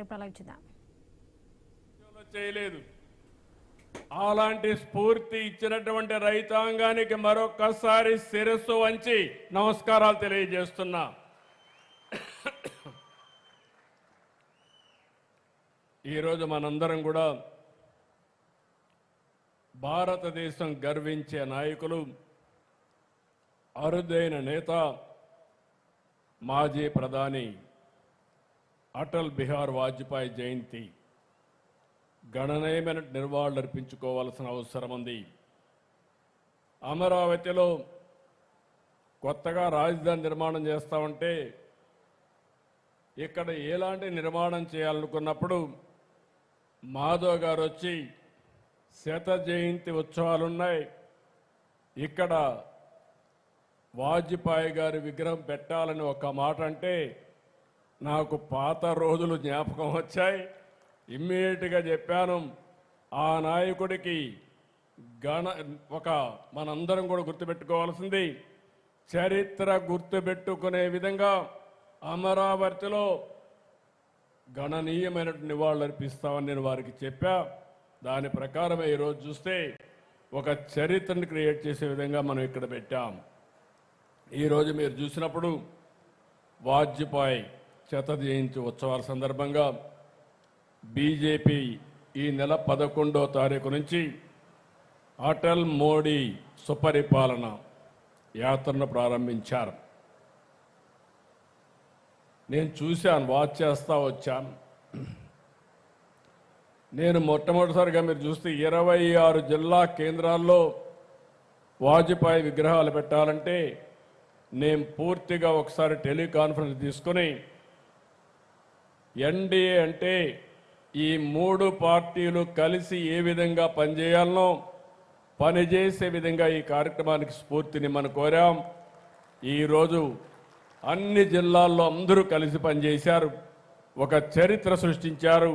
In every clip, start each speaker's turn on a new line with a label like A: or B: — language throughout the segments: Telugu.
A: ఇప్పుడు చూద్దాం.
B: చేయలేదు. అలాంటి స్ఫూర్తి ఇచ్చినటువంటి రైతాంగానికి మరొకసారి శిరస్సు వంచి నమస్కారాలు తెలియజేస్తున్నా. ఈరోజు మనందరం కూడా భారతదేశం గర్వించే నాయకులు, అరుదైన నేత, మాజీ ప్రధాని అటల్ బిహారీ వాజ్పేయి జయంతి గణనీయమైన నివాళులర్పించుకోవాల్సిన అవసరం ఉంది. అమరావతిలో కొత్తగా రాజధాని నిర్మాణం చేస్తామంటే ఇక్కడ ఎలాంటి నిర్మాణం చేయాలనుకున్నప్పుడు మాధవ్ గారు వచ్చి శత జయంతి ఉత్సవాలున్నాయి, ఇక్కడ వాజ్పేయి గారి విగ్రహం పెట్టాలని ఒక మాట అంటే నాకు పాత రోజులు జ్ఞాపకం వచ్చాయి. ఇమ్మీడియట్గా చెప్పాను, ఆ నాయకుడికి మనందరం కూడా గుర్తుపెట్టుకోవాల్సింది, చరిత్ర గుర్తుపెట్టుకునే విధంగా అమరావతిలో గణనీయమైన నివాళులు అర్పిస్తామని నేను వారికి చెప్పా. దాని ప్రకారమే ఈరోజు చూస్తే ఒక చరిత్రను క్రియేట్ చేసే విధంగా మనం ఇక్కడ పెట్టాం. ఈరోజు మీరు చూసినప్పుడు వాజ్పేయి శత జయంతి ఉత్సవాల సందర్భంగా బీజేపీ ఈ నెల 11వ తారీఖు నుంచి అటల్ మోడీ సుపరిపాలన యాత్రను ప్రారంభించారు. నేను చూశాను, వాచ్ చేస్తా వచ్చాను. నేను మొట్టమొదటిసారిగా మీరు చూస్తే 26 జిల్లా కేంద్రాల్లో వాజ్పేయి విగ్రహాలు పెట్టాలంటే నేను పూర్తిగా ఒకసారి టెలికాన్ఫరెన్స్ తీసుకుని ఎన్డీఏ అంటే ఈ 3 పార్టీలు కలిసి ఏ విధంగా పనిచేయాలనో పనిచేసే విధంగా ఈ కార్యక్రమానికి స్ఫూర్తిని మనం కోరాం. ఈరోజు అన్ని జిల్లాల్లో అందరూ కలిసి పనిచేశారు, ఒక చరిత్ర సృష్టించారు.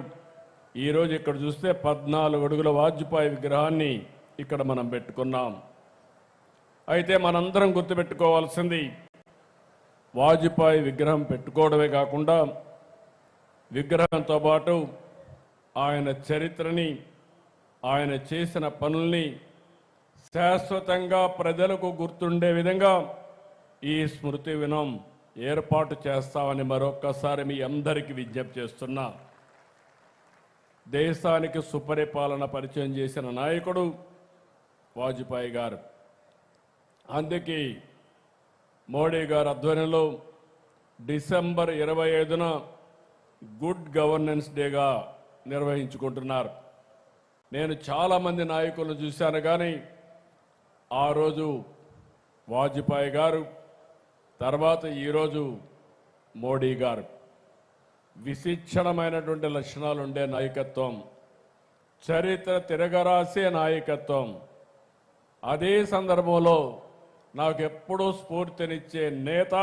B: ఈరోజు ఇక్కడ చూస్తే 14 అడుగుల వాజ్పేయి విగ్రహాన్ని ఇక్కడ మనం పెట్టుకున్నాం. అయితే మనందరం గుర్తుపెట్టుకోవాల్సింది, వాజ్పేయి విగ్రహం పెట్టుకోవడమే కాకుండా విగ్రహంతో పాటు ఆయన చరిత్రని, ఆయన చేసిన పనుల్ని శాశ్వతంగా ప్రజలకు గుర్తుండే విధంగా ఈ స్మృతి వనం ఏర్పాటు చేస్తామని మరొక్కసారి మీ అందరికీ విజ్ఞప్తి చేస్తున్నా. దేశానికి సుపరిపాలన పరిచయం చేసిన నాయకుడు వాజ్పేయి గారు. అందుకే మోడీ గారి ఆధ్వర్యంలో డిసెంబర్ 25న గుడ్ గవర్నెన్స్ డేగా నిర్వహించుకుంటున్నారు. నేను చాలామంది నాయకులను చూశాను, కానీ ఆ రోజు వాజ్పేయి గారు, తర్వాత ఈరోజు మోడీ గారు విశిక్షణమైనటువంటి లక్షణాలు ఉండే నాయకత్వం, చరిత్ర తిరగరాసే నాయకత్వం. అదే సందర్భంలో నాకు ఎప్పుడూ స్ఫూర్తినిచ్చే నేత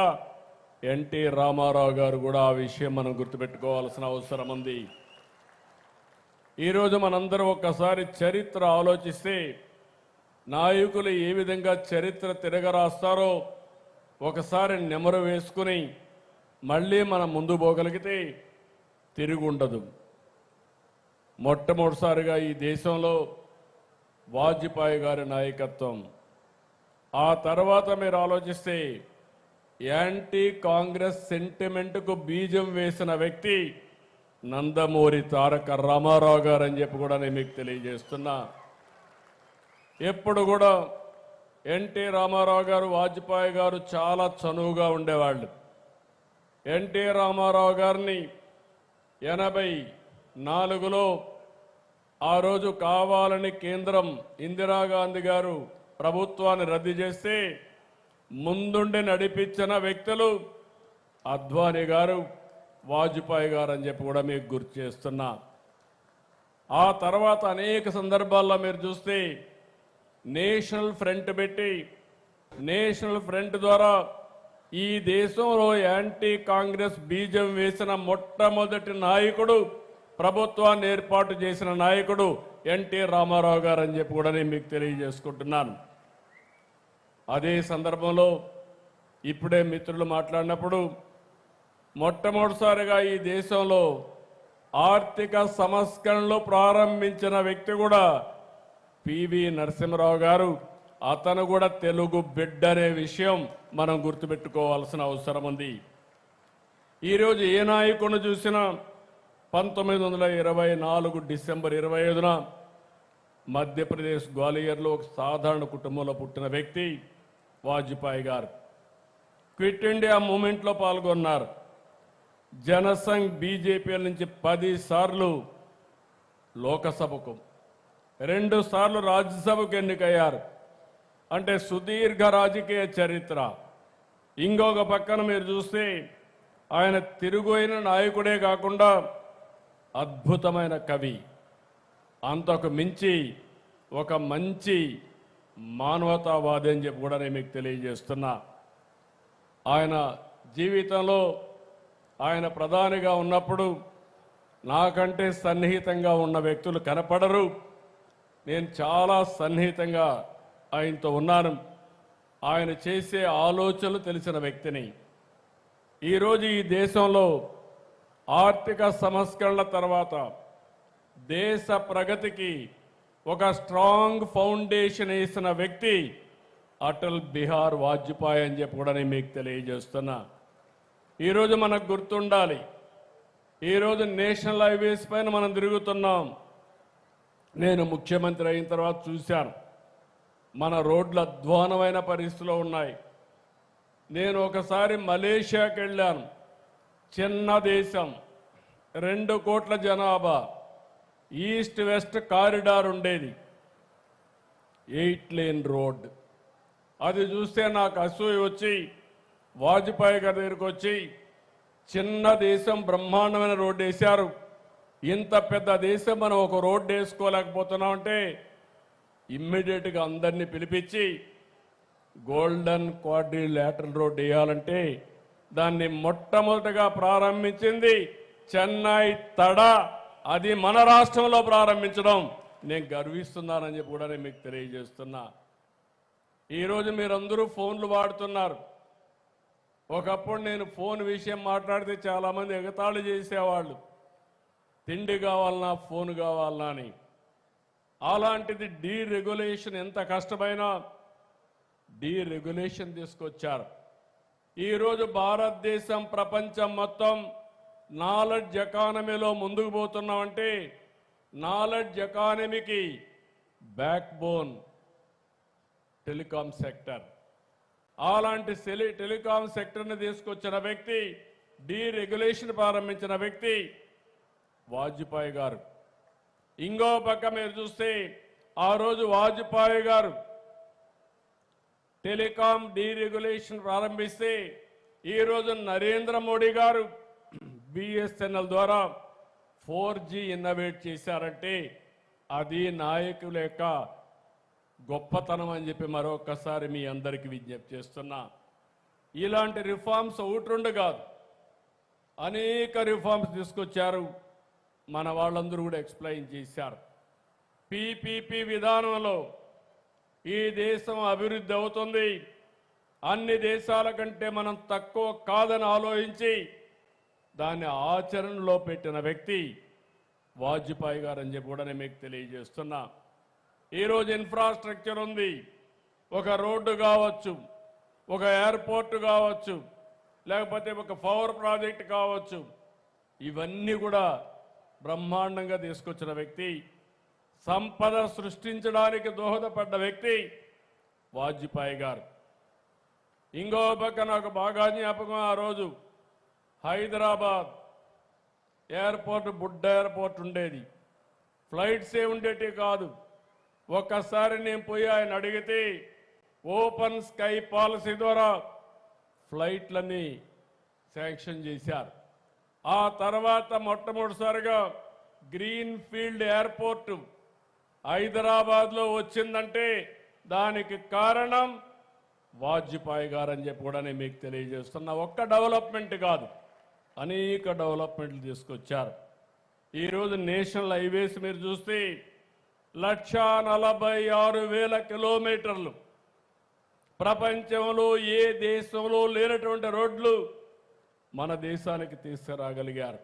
B: ఎన్టీ రామారావు గారు కూడా. ఆ విషయం మనం గుర్తుపెట్టుకోవాల్సిన అవసరం ఉంది. ఈరోజు మనందరం ఒక్కసారి చరిత్ర ఆలోచిస్తే నాయకులు ఏ విధంగా చరిత్ర తిరగరాస్తారో ఒకసారి నెమరు వేసుకుని మళ్ళీ మనం ముందు పోగలిగితే తిరుగుండదు. మొట్టమొదటిసారిగా ఈ దేశంలో వాజ్పేయి గారి నాయకత్వం. ఆ తర్వాత మీరు ఆలోచిస్తే యాంటీ కాంగ్రెస్ సెంటిమెంట్కు బీజం వేసిన వ్యక్తి నందమూరి తారక రామారావు గారు అని చెప్పి కూడా నేను మీకు తెలియజేస్తున్నా. ఎప్పుడు కూడా ఎన్టీ రామారావు గారు, వాజ్పేయి గారు చాలా చనువుగా ఉండేవాళ్ళు. ఎన్టీ రామారావు గారిని 84లో ఆ రోజు కావాలని కేంద్రం ఇందిరాగాంధీ గారు ప్రభుత్వాన్ని రద్దు చేస్తే ముందుండి నడిపించిన వ్యక్తులు అద్వానీ గారు, వాజ్పేయి గారు అని చెప్పి కూడా మీకు గుర్తు చేస్తున్నా. ఆ తర్వాత అనేక సందర్భాల్లో మీరు చూస్తే నేషనల్ ఫ్రంట్ పెట్టి, నేషనల్ ఫ్రంట్ ద్వారా ఈ దేశంలో యాంటీ కాంగ్రెస్ బీజం వేసిన మొట్టమొదటి నాయకుడు, ప్రభుత్వాన్ని ఏర్పాటు చేసిన నాయకుడు ఎన్టీ రామారావు గారు అని చెప్పి కూడా నేను మీకు తెలియజేసుకుంటున్నాను. అదే సందర్భంలో ఇప్పుడే మిత్రులు మాట్లాడినప్పుడు మొట్టమొదటిసారిగా ఈ దేశంలో ఆర్థిక సంస్కరణలు ప్రారంభించిన వ్యక్తి కూడా పివి నరసింహరావు గారు. అతను కూడా తెలుగు బిడ్డ అనే విషయం మనం గుర్తుపెట్టుకోవాల్సిన అవసరం ఉంది. ఈరోజు ఏ నాయకుడిని చూసినా 1924 డిసెంబర్ 25న మధ్యప్రదేశ్ గ్వాలియర్లో ఒక సాధారణ కుటుంబంలో పుట్టిన వ్యక్తి వాజ్పేయి గారు. క్విట్ ఇండియా మూమెంట్లో పాల్గొన్నారు. జనసంఘ్ బీజేపీ నుంచి 10 సార్లు లోకసభకు, 2 సార్లు రాజ్యసభకు ఎన్నికయ్యారు. అంటే సుదీర్ఘ రాజకీయ చరిత్ర. ఇంకొక పక్కన మీరు చూస్తే ఆయన తిరుగుయిన నాయకుడే కాకుండా అద్భుతమైన కవి. అంతకు మించి ఒక మంచి మానవతావాది అని చెప్పి కూడా నేను మీకు తెలియజేస్తున్నా. ఆయన జీవితంలో ఆయన ప్రధానిగా ఉన్నప్పుడు నాకంటే సన్నిహితంగా ఉన్న వ్యక్తులు కనపడరు. నేను చాలా సన్నిహితంగా ఆయనతో ఉన్నాను. ఆయన చేసే ఆలోచనలు తెలిసిన వ్యక్తిని. ఈరోజు ఈ దేశంలో ఆర్థిక సంస్కరణల తర్వాత దేశ ప్రగతికి ఒక స్ట్రాంగ్ ఫౌండేషన్ వేసిన వ్యక్తి అటల్ బిహారీ వాజ్పేయి అని చెప్పి కూడా నేను మీకు తెలియజేస్తున్నా. ఈరోజు మనకు గుర్తుండాలి, ఈరోజు నేషనల్ హైవేస్ పైన మనం తిరుగుతున్నాం. నేను ముఖ్యమంత్రి అయిన తర్వాత చూశాను, మన రోడ్లు అధ్వానమైన పరిస్థితిలో ఉన్నాయి. నేను ఒకసారి మలేషియాకి వెళ్ళాను. చిన్న దేశం, 2 కోట్ల జనాభా, ఈస్ట్ వెస్ట్ కారిడార్ ఉండేది, 8 లేన్ రోడ్. అది చూస్తే నాకు అసూయ వచ్చి వాజ్పేయి గారి దగ్గరికి వచ్చి, చిన్న దేశం బ్రహ్మాండమైన రోడ్డు వేశారు, ఇంత పెద్ద దేశం మనం ఒక రోడ్డు వేసుకోలేకపోతున్నామంటే ఇమ్మీడియట్గా అందరినీ పిలిపించి గోల్డెన్ క్వాడ్రిలేటరల్ రోడ్ వేయాలంటే దాన్ని మొట్టమొదటిగా ప్రారంభించింది చెన్నై తడ. అది మన రాష్ట్రంలో ప్రారంభించడం నేను గర్విస్తున్నానని చెప్పి కూడా నేను మీకు తెలియజేస్తున్నా. ఈరోజు మీరందరూ ఫోన్లు వాడుతున్నారు. ఒకప్పుడు నేను ఫోన్ విషయం మాట్లాడితే చాలామంది ఎగతాళి చేసేవాళ్ళు, తిండి కావాలన్నా ఫోన్ కావాలన్నా అని. అలాంటిది డీరెగ్యులేషన్, ఎంత కష్టమైనా డీరెగ్యులేషన్ తీసుకొచ్చారు. ఈరోజు భారతదేశం ప్రపంచం మొత్తం నాలెడ్జ్ ఎకానమీలో ముందుకు పోతున్నామంటే నాలెడ్జ్ ఎకానమీకి బ్యాక్ బోన్ టెలికాం సెక్టర్. అలాంటి టెలికాం సెక్టర్ని తీసుకొచ్చిన వ్యక్తి, డీరెగ్యులేషన్ ప్రారంభించిన వ్యక్తి వాజ్పేయి గారు. ఇంకో పక్క మీరు చూస్తే ఆ రోజు వాజ్పేయి గారు టెలికాం డీరెగ్యులేషన్ ప్రారంభిస్తే ఈరోజు నరేంద్ర మోడీ గారు బిఎస్ఎన్ఎల్ ద్వారా 4G ఇన్నోవేట్ చేశారంటే అది నాయకుల యొక్క గొప్పతనం అని చెప్పి మరొకసారి మీ అందరికీ విజ్ఞప్తి చేస్తున్నా. ఇలాంటి రిఫార్మ్స్ ఒకటి కాదు, అనేక రిఫార్మ్స్ తీసుకొచ్చారు. మన వాళ్ళందరూ కూడా ఎక్స్ప్లెయిన్ చేశారు. పీపీపీ విధానంలో ఈ దేశం అభివృద్ధి అవుతుంది, అన్ని దేశాల కంటే మనం తక్కువ కాదని ఆలోచించి దాన్ని ఆచరణలో పెట్టిన వ్యక్తి వాజ్పేయి గారు అని చెప్పి కూడా నేను మీకు తెలియజేస్తున్నా. ఈరోజు ఇన్ఫ్రాస్ట్రక్చర్ ఉంది, ఒక రోడ్డు కావచ్చు, ఒక ఎయిర్పోర్ట్ కావచ్చు, లేకపోతే ఒక పవర్ ప్రాజెక్ట్ కావచ్చు, ఇవన్నీ కూడా బ్రహ్మాండంగా తీసుకొచ్చిన వ్యక్తి, సంపద సృష్టించడానికి దోహదపడ్డ వ్యక్తి వాజ్పేయి గారు. ఇంకో పక్క నాకు బాగా జ్ఞాపకం, ఆ రోజు హైదరాబాద్ ఎయిర్పోర్ట్ బుడ్డ ఎయిర్పోర్ట్ ఉండేది, ఫ్లైట్సే ఉండేటి కాదు. ఒక్కసారి నేను పోయి ఆయన అడిగితే ఓపెన్ స్కై పాలసీ ద్వారా ఫ్లైట్లన్నీ శాంక్షన్ చేశారు. ఆ తర్వాత మొట్టమొదటిసారిగా గ్రీన్ ఫీల్డ్ ఎయిర్పోర్ట్ హైదరాబాద్లో వచ్చిందంటే దానికి కారణం వాజ్పేయి గారు అని చెప్పి కూడా నేను మీకు తెలియజేస్తున్నా. ఒక్క డెవలప్మెంట్ కాదు, అనేక డెవలప్మెంట్లు తీసుకొచ్చారు. ఈరోజు నేషనల్ హైవేస్ మీరు చూస్తే 1,46,000 కిలోమీటర్లు, ప్రపంచంలో ఏ దేశంలో లేనటువంటి రోడ్లు మన దేశానికి తీసుకురాగలిగారు.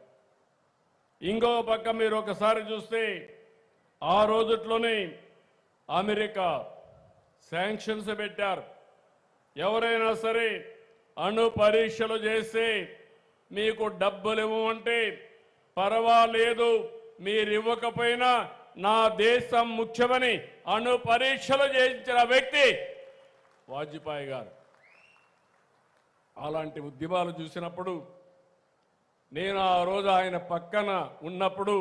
B: ఇంకో పక్క మీరు ఒకసారి చూస్తే ఆ రోజుట్లోనే అమెరికా శాంక్షన్స్ పెట్టారు. ఎవరైనా సరే అణు పరీక్షలు చేస్తే మీకు డబ్బులు ఇవ్వమంటే పర్వాలేదు, మీరు ఇవ్వకపోయినా నా దేశం ముఖ్యమని అణు పరీక్షలు చేయించిన వ్యక్తి వాజ్పేయి గారు. అలాంటి ఉద్యమాలు చూసినప్పుడు నేను ఆ రోజు ఆయన పక్కన ఉన్నప్పుడు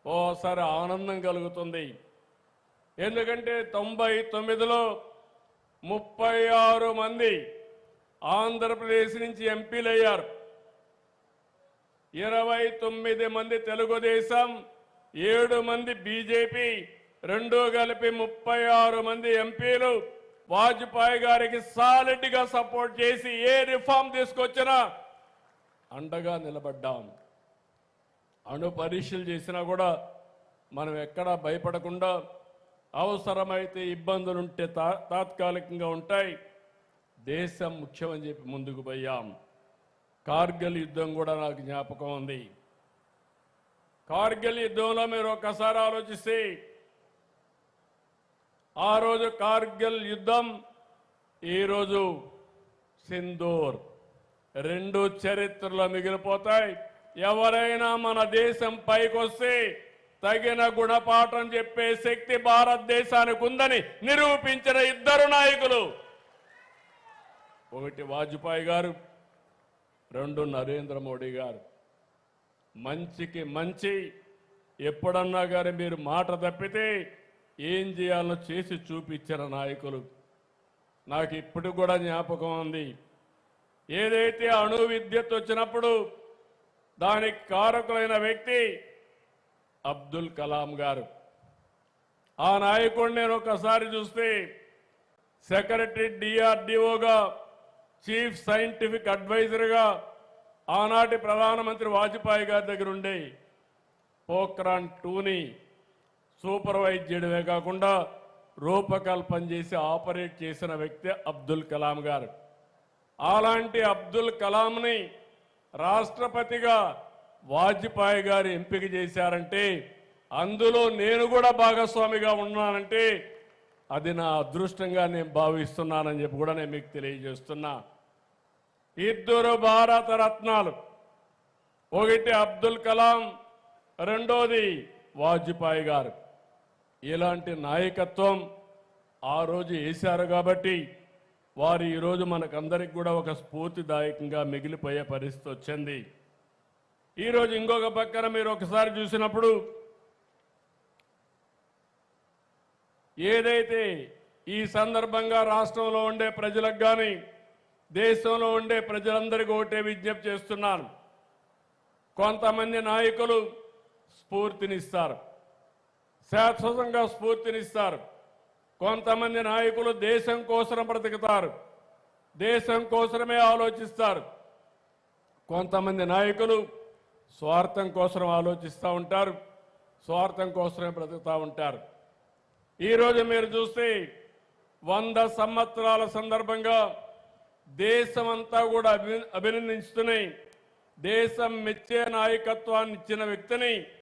B: ఓసారి ఆనందం కలుగుతుంది. ఎందుకంటే 99లో 36 మంది ఆంధ్రప్రదేశ్ నుంచి ఎంపీలు అయ్యారు. 29 మంది తెలుగుదేశం, 7 మంది బీజేపీ, రెండు కలిపి 36 మంది ఎంపీలు వాజ్పేయి గారికి సాలిడ్ గా సపోర్ట్ చేసి ఏ రిఫార్మ్ తీసుకొచ్చినా అండగా నిలబడ్డాం. అణు పరీక్షలు చేసినా కూడా మనం ఎక్కడా భయపడకుండా అవసరమైతే ఇబ్బందులుంటే తాత్కాలికంగా ఉంటాయి, దేశం ముఖ్యమని చెప్పి ముందుకు పోయాం. కార్గిల్ యుద్ధం కూడా నాకు జ్ఞాపకం ఉంది. కార్గిల్ యుద్ధంలో మీరు ఒక్కసారి ఆలోచిస్తే ఆ రోజు కార్గిల్ యుద్ధం, ఈరోజు సింధూర్, రెండు చరిత్రలో మిగిలిపోతాయి. ఎవరైనా మన దేశం పైకొస్తే తగిన గుణపాఠం చెప్పే శక్తి భారతదేశానికి ఉందని నిరూపించిన ఇద్దరు నాయకులు, ఒకటి వాజ్పేయి గారు, రెండు నరేంద్ర మోడీ గారు. మంచికి మంచి ఎప్పుడన్నా కానీ మీరు మాట తప్పితే ఏం చేయాలో చేసి చూపించిన నాయకులు. నాకు ఇప్పుడు కూడా జ్ఞాపకం ఉంది. ఏదైతే అణు విద్యుత్ వచ్చినప్పుడు దానికి కారకులైన వ్యక్తి అబ్దుల్ కలాం గారు. ఆ నాయకుడిని నేను ఒకసారి చూస్తే సెక్రటరీ డిఆర్డిఓగా, చీఫ్ సైంటిఫిక్ అడ్వైజర్గా ఆనాటి ప్రధానమంత్రి వాజ్పేయి గారి దగ్గర ఉండే పోఖ్రాన్ 2ని సూపర్వైజ్ చేయడమే కాకుండా రూపకల్పన చేసి ఆపరేట్ చేసిన వ్యక్తి అబ్దుల్ కలాం గారు. అలాంటి అబ్దుల్ కలాంని రాష్ట్రపతిగా వాజ్పేయి గారు ఎంపిక చేశారంటే, అందులో నేను కూడా భాగస్వామిగా ఉన్నానంటే అది నా అదృష్టంగా నేను భావిస్తున్నానని చెప్పి కూడా నేను మీకు తెలియజేస్తున్నా. ఇద్దరు భారత రత్నాలు, ఒకటి అబ్దుల్ కలాం, రెండోది వాజ్పేయి గారు. ఇలాంటి నాయకత్వం ఆ రోజు వేశారు కాబట్టి వారు ఈరోజు మనకందరికి కూడా ఒక స్ఫూర్తిదాయకంగా మిగిలిపోయే పరిస్థితి వచ్చింది. ఈరోజు ఇంకొక పక్కన మీరు ఒకసారి చూసినప్పుడు ఏదైతే ఈ సందర్భంగా రాష్ట్రంలో ఉండే ప్రజలకు కానీ దేశంలో ఉండే ప్రజలందరికీ ఒకటే విజ్ఞప్తి చేస్తున్నాను. కొంతమంది నాయకులు స్ఫూర్తినిస్తారు, శాశ్వతంగా స్ఫూర్తినిస్తారు. కొంతమంది నాయకులు దేశం కోసం బ్రతుకుతారు, దేశం కోసమే ఆలోచిస్తారు. కొంతమంది నాయకులు స్వార్థం కోసం ఆలోచిస్తూ ఉంటారు, స్వార్థం కోసమే బ్రతుకుతూ ఉంటారు. ఈరోజు మీరు చూస్తే 100 సంవత్సరాల సందర్భంగా దేశమంతా కూడా అభినందిస్తున్నాయి. దేశం మెచ్చే నాయకత్వాన్ని ఇచ్చిన వ్యక్తిని